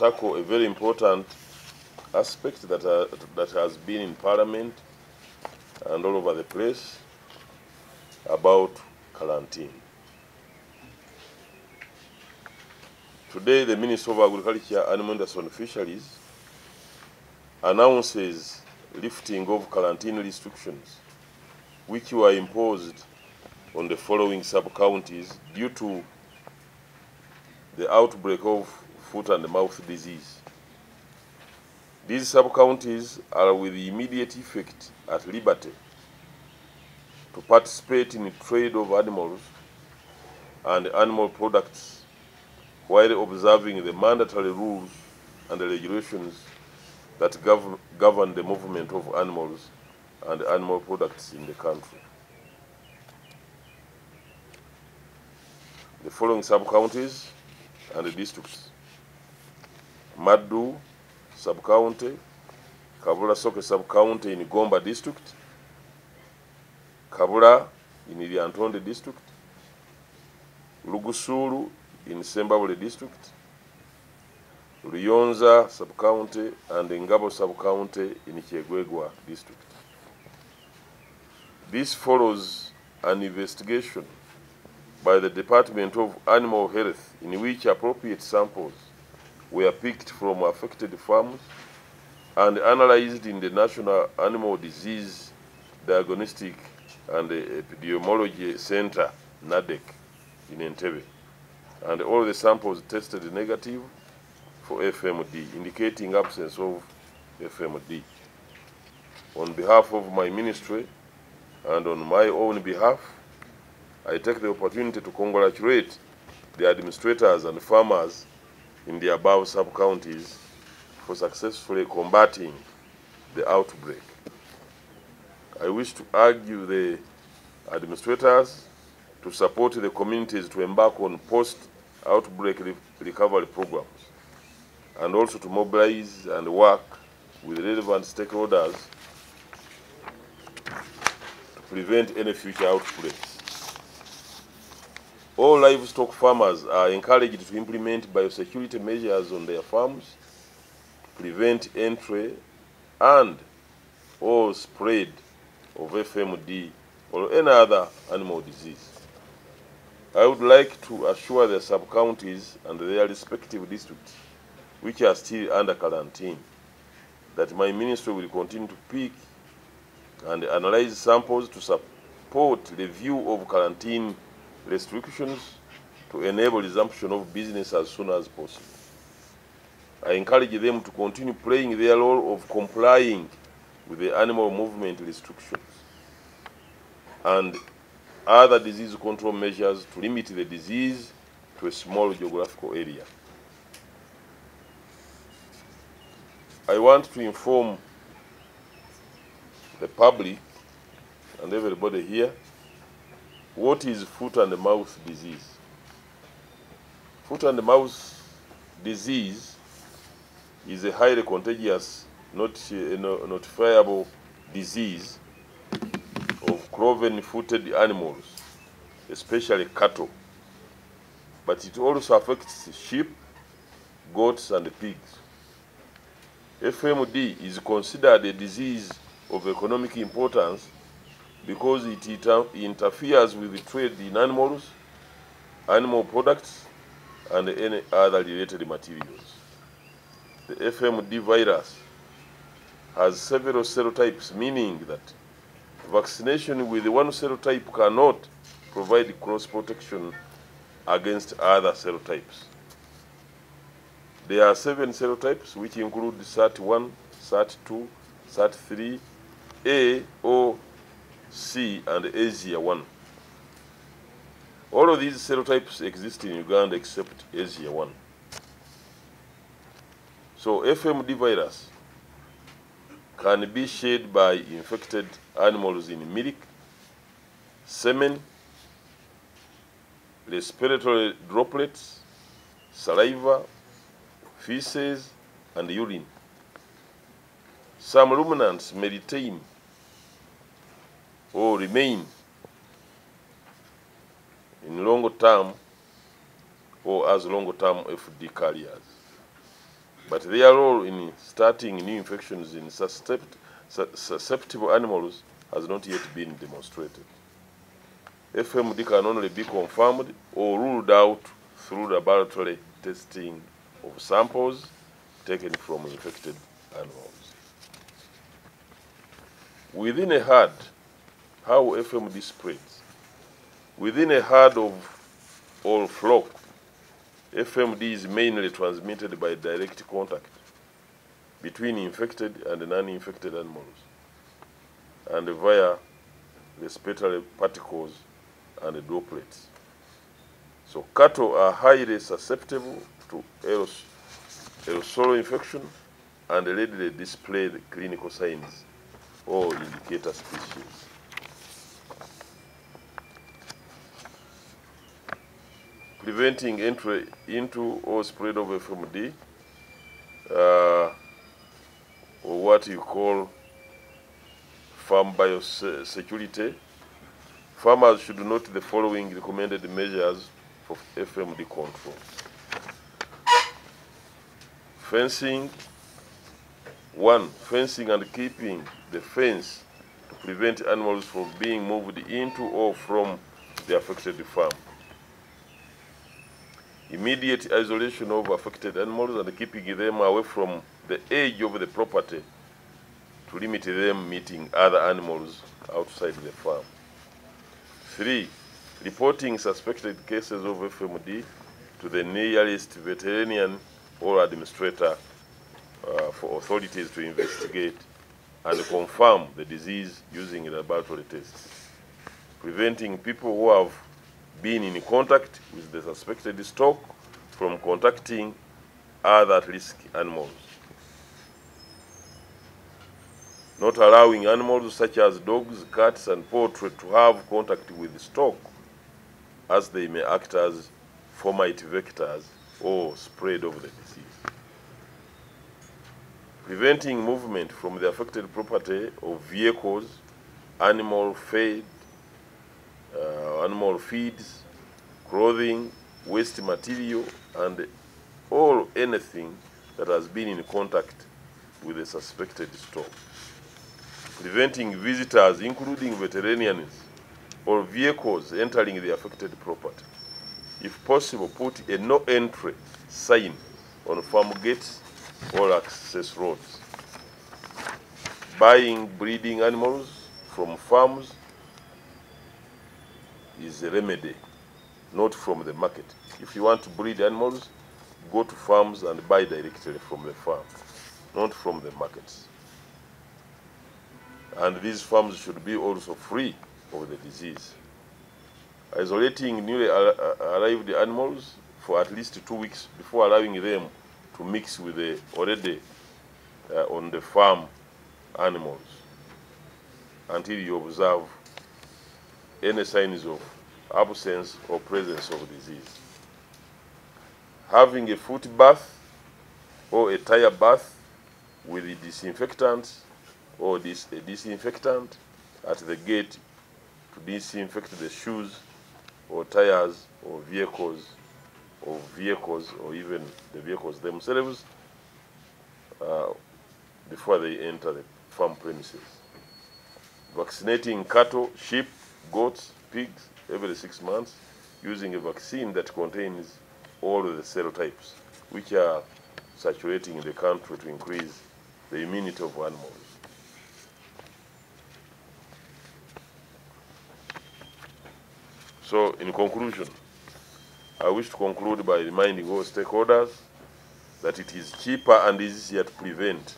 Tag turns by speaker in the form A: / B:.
A: tackle a very important aspect that has been in Parliament and all over the place about quarantine. Today, the Minister of Agriculture, Animal Industry and Fisheries announces lifting of quarantine restrictions which were imposed on the following sub-counties due to the outbreak of foot and mouth disease. These sub-counties are with immediate effect at liberty to participate in trade of animals and animal products while observing the mandatory rules and the regulations that govern the movement of animals and animal products in the country. The following sub-counties and the districts: Maddu sub-county, Kabula Soke sub-county in Gomba district, Kabula in Lyantonde district, Lugusulu in Sembabule district, Luyonza sub-county and Ngabo sub-county in Kyegwegwa district. This follows an investigation by the Department of Animal Health in which appropriate samples were picked from affected farms and analyzed in the National Animal Disease Diagnostic and Epidemiology Center, NADEC, in Entebbe. And all the samples tested negative for FMD, indicating absence of FMD. On behalf of my ministry and on my own behalf, I take the opportunity to congratulate the administrators and farmers in the above sub-counties for successfully combating the outbreak. I wish to urge the administrators to support the communities to embark on post-outbreak recovery programs, and also to mobilize and work with relevant stakeholders to prevent any future outbreaks. All livestock farmers are encouraged to implement biosecurity measures on their farms to prevent entry and or spread of FMD or any other animal disease. I would like to assure the sub-counties and their respective districts which are still under quarantine that my ministry will continue to pick and analyze samples to support review of quarantine restrictions to enable resumption of business as soon as possible. I encourage them to continue playing their role of complying with the animal movement restrictions and other disease control measures to limit the disease to a small geographical area. I want to inform the public and everybody here what is foot and mouth disease. Foot and mouth disease is a highly contagious, notifiable disease of cloven-footed animals, especially cattle, but it also affects sheep, goats, and pigs. FMD is considered a disease of economic importance because it interferes with the trade in animals, animal products, and any other related materials. The FMD virus has several serotypes, meaning that vaccination with one serotype cannot provide cross-protection against other serotypes. There are 7 serotypes which include SAT1, SAT2, SAT3, A, O, C, and Asia1. All of these serotypes exist in Uganda except Asia1. So FMD virus can be shed by infected animals in milk, semen, respiratory droplets, saliva, feces, and urine. Some ruminants may retain or remain in long term or as long-term FD carriers. but their role in starting new infections in susceptible animals has not yet been demonstrated. FMD can only be confirmed or ruled out through laboratory testing of samples taken from infected animals. Within a herd, how FMD spreads. Within a herd or flock, FMD is mainly transmitted by direct contact between infected and non-infected animals and via respiratory particles and droplets. So cattle are highly susceptible to aerosol infection and readily display the clinical signs or indicator species. Preventing entry into or spread of FMD, or what you call farm biosecurity. Farmers should note the following recommended measures for FMD control. Fencing. 1. Fencing and keeping the fence to prevent animals from being moved into or from the affected farm. Immediate isolation of affected animals and keeping them away from the edge of the property to limit them meeting other animals outside the farm. 3. Reporting suspected cases of FMD to the nearest veterinarian or administrator for authorities to investigate and confirm the disease using laboratory tests. Preventing people who have been in contact with the suspected stock from contacting other at-risk animals. Not allowing animals such as dogs, cats, and poultry to have contact with the stock, as they may act as fomite vectors or spread of the disease. Preventing movement from the affected property of vehicles, animal feeds, clothing, waste material, and anything that has been in contact with the suspected stock. Preventing visitors, including veterinarians, or vehicles entering the affected property. If possible, put a no entry sign on farm gates or access roads. Buying breeding animals from farms is a remedy, not from the market. If you want to breed animals, go to farms and buy directly from the farm, not from the markets. And these farms should be also free of the disease. Isolating newly arrived animals for at least 2 weeks before allowing them to mix with the already on the farm animals until you observe any signs of absence or presence of disease. Having a foot bath or a tire bath with a disinfectant or a disinfectant at the gate to disinfect the shoes or tires or vehicles or even the vehicles themselves before they enter the farm premises. Vaccinating cattle, sheep, goats, pigs every 6 months using a vaccine that contains all of the cell types which are circulating in the country to increase the immunity of animals. So, in conclusion, I wish to conclude by reminding all stakeholders that it is cheaper and easier to prevent